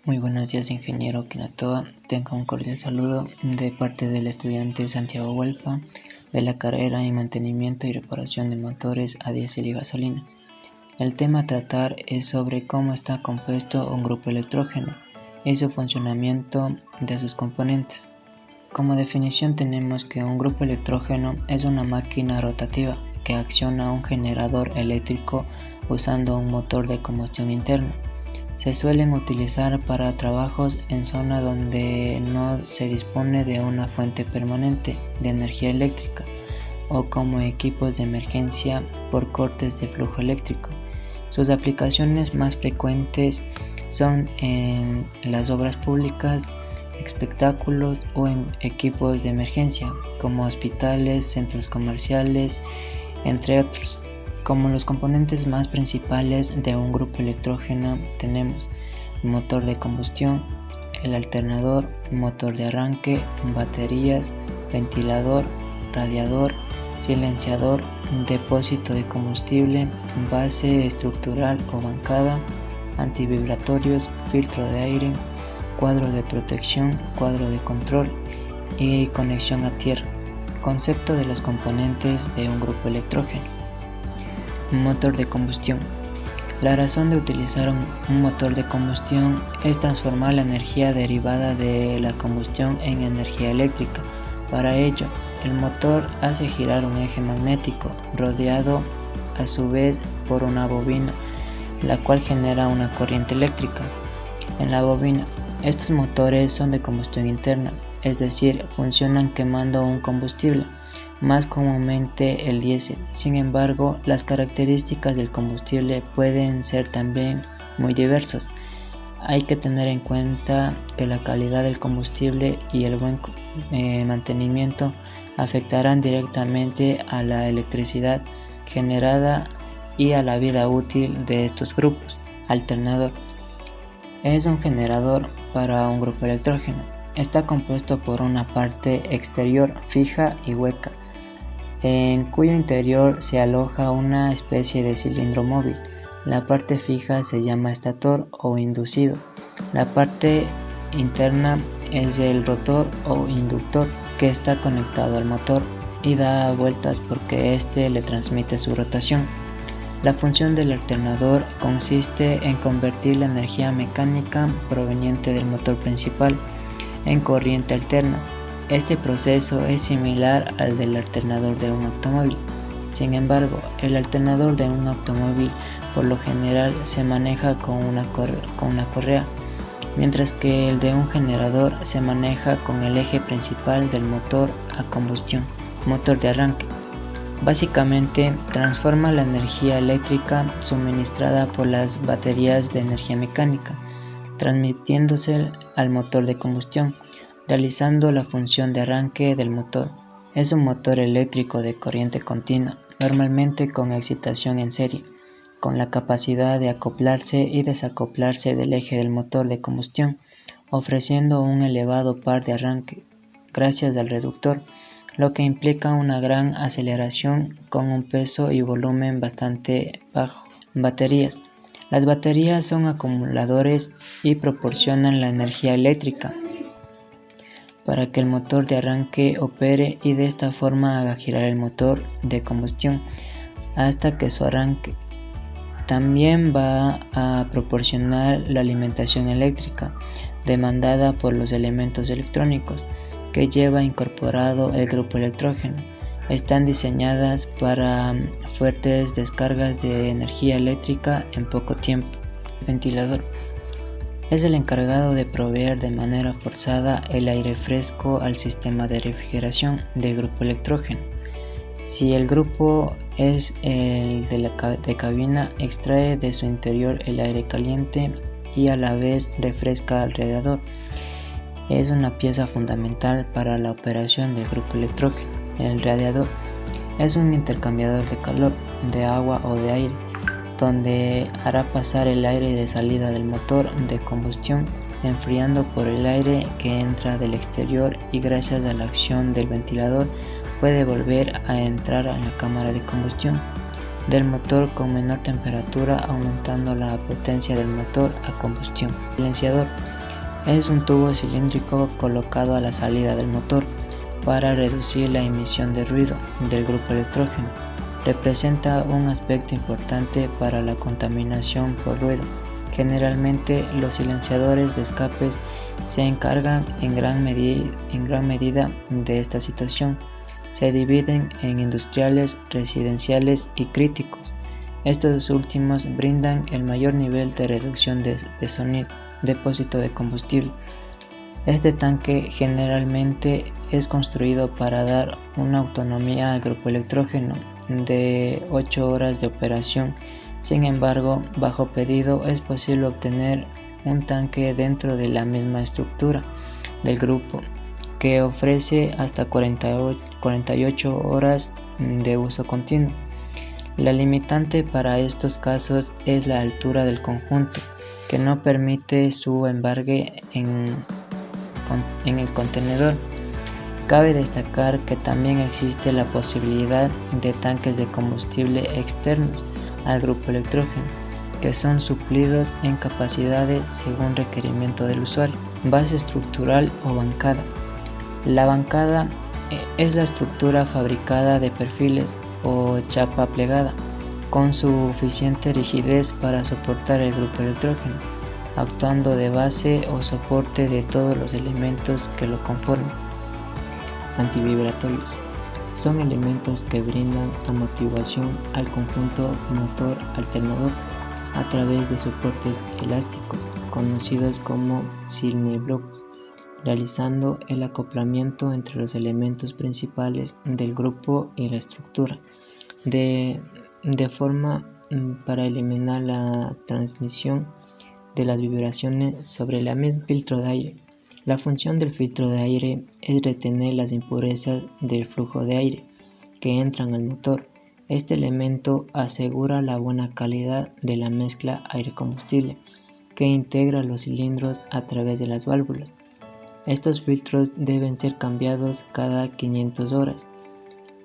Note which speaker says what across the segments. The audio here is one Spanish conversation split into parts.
Speaker 1: Muy buenos días, ingeniero Kinatoa. Tenga un cordial saludo de parte del estudiante Santiago Huelpa de la carrera en Mantenimiento y Reparación de Motores a diésel y gasolina. El tema a tratar es sobre cómo está compuesto un grupo electrógeno y su funcionamiento de sus componentes. Como definición tenemos que un grupo electrógeno es una máquina rotativa que acciona un generador eléctrico usando un motor de combustión interna. Se suelen utilizar para trabajos en zona donde no se dispone de una fuente permanente de energía eléctrica o como equipos de emergencia por cortes de flujo eléctrico. Sus aplicaciones más frecuentes son en las obras públicas, espectáculos o en equipos de emergencia como hospitales, centros comerciales, entre otros. Como los componentes más principales de un grupo electrógeno tenemos el motor de combustión, el alternador, motor de arranque, baterías, ventilador, radiador, silenciador, depósito de combustible, base estructural o bancada, antivibratorios, filtro de aire, cuadro de protección, cuadro de control y conexión a tierra. Concepto de los componentes de un grupo electrógeno. Motor de combustión. La razón de utilizar un motor de combustión es transformar la energía derivada de la combustión en energía eléctrica. Para ello, el motor hace girar un eje magnético rodeado a su vez por una bobina, la cual genera una corriente eléctrica. En la bobina, estos motores son de combustión interna, es decir, funcionan quemando un combustible, más comúnmente el diésel. Sin embargo, las características del combustible pueden ser también muy diversas. Hay que tener en cuenta que la calidad del combustible y el buen mantenimiento afectarán directamente a la electricidad generada y a la vida útil de estos grupos. Alternador. Es un generador para un grupo electrógeno. Está compuesto por una parte exterior fija y hueca, en cuyo interior se aloja una especie de cilindro móvil. La parte fija se llama estator o inducido. La parte interna es el rotor o inductor, que está conectado al motor y da vueltas porque éste le transmite su rotación. La función del alternador consiste en convertir la energía mecánica proveniente del motor principal en corriente alterna. Este proceso es similar al del alternador de un automóvil. Sin embargo, el alternador de un automóvil por lo general se maneja con una correa, mientras que el de un generador se maneja con el eje principal del motor a combustión. Motor de arranque. Básicamente, transforma la energía eléctrica suministrada por las baterías de energía mecánica, transmitiéndose al motor de combustión, realizando la función de arranque del motor. Es un motor eléctrico de corriente continua, normalmente con excitación en serie, con la capacidad de acoplarse y desacoplarse del eje del motor de combustión, ofreciendo un elevado par de arranque gracias al reductor, lo que implica una gran aceleración con un peso y volumen bastante bajo. Baterías. Las baterías son acumuladores y proporcionan la energía eléctrica para que el motor de arranque opere y de esta forma haga girar el motor de combustión hasta que su arranque. También va a proporcionar la alimentación eléctrica demandada por los elementos electrónicos que lleva incorporado el grupo electrógeno. Están diseñadas para fuertes descargas de energía eléctrica en poco tiempo. Ventilador. Es el encargado de proveer de manera forzada el aire fresco al sistema de refrigeración del grupo electrógeno. Si el grupo es el de cabina, extrae de su interior el aire caliente y a la vez refresca alrededor. Es una pieza fundamental para la operación del grupo electrógeno. El radiador es un intercambiador de calor, de agua o de aire, donde hará pasar el aire de salida del motor de combustión, enfriando por el aire que entra del exterior y gracias a la acción del ventilador puede volver a entrar en la cámara de combustión del motor con menor temperatura, aumentando la potencia del motor a combustión. Silenciador Es un tubo cilíndrico colocado a la salida del motor para reducir la emisión de ruido del grupo electrógeno. Representa un aspecto importante para la contaminación por ruido. Generalmente los silenciadores de escapes se encargan en gran medida de esta situación. Se dividen en industriales, residenciales y críticos. Estos últimos brindan el mayor nivel de reducción de sonido. Depósito de combustible. Este tanque generalmente es construido para dar una autonomía al grupo electrógeno de 8 horas de operación. Sin embargo, bajo pedido es posible obtener un tanque dentro de la misma estructura del grupo que ofrece hasta 48 horas de uso continuo. La limitante para estos casos es la altura del conjunto, que no permite su embargue en el contenedor. Cabe destacar que también existe la posibilidad de tanques de combustible externos al grupo electrógeno, que son suplidos en capacidades según requerimiento del usuario. Base estructural o bancada. La bancada es la estructura fabricada de perfiles o chapa plegada, con suficiente rigidez para soportar el grupo electrógeno, actuando de base o soporte de todos los elementos que lo conforman. Antivibratorios. Son elementos que brindan amortiguación al conjunto motor alternador a través de soportes elásticos, conocidos como Silney blocks, realizando el acoplamiento entre los elementos principales del grupo y la estructura, de forma para eliminar la transmisión de las vibraciones sobre la misma. Filtro de aire. La función del filtro de aire es retener las impurezas del flujo de aire que entran al motor. Este elemento asegura la buena calidad de la mezcla aire-combustible que integra los cilindros a través de las válvulas. Estos filtros deben ser cambiados cada 500 horas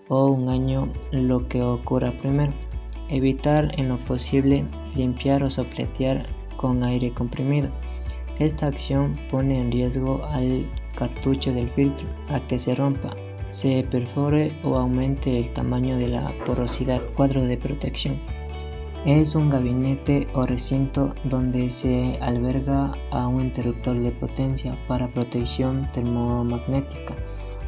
Speaker 1: o un año, lo que ocurra primero. Evitar en lo posible limpiar o sopletear con aire comprimido. Esta acción pone en riesgo al cartucho del filtro a que se rompa, se perfore o aumente el tamaño de la porosidad. Cuadro de protección. Es un gabinete o recinto donde se alberga a un interruptor de potencia para protección termomagnética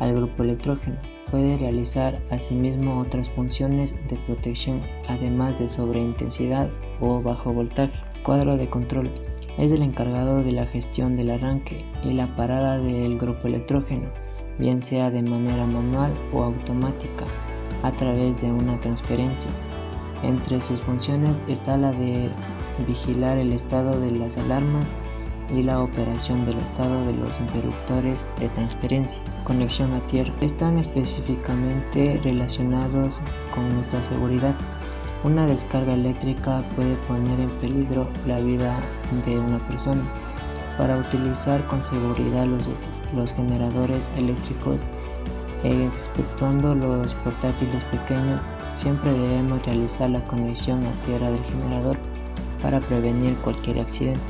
Speaker 1: al grupo electrógeno. Puede realizar asimismo otras funciones de protección, además de sobreintensidad o bajo voltaje. Cuadro de control. Es el encargado de la gestión del arranque y la parada del grupo electrógeno, bien sea de manera manual o automática, a través de una transferencia. Entre sus funciones está la de vigilar el estado de las alarmas y la operación del estado de los interruptores de transferencia. Conexión a tierra. Están específicamente relacionados con nuestra seguridad. Una descarga eléctrica puede poner en peligro la vida de una persona. Para utilizar con seguridad los generadores eléctricos, exceptuando los portátiles pequeños, siempre debemos realizar la conexión a tierra del generador para prevenir cualquier accidente.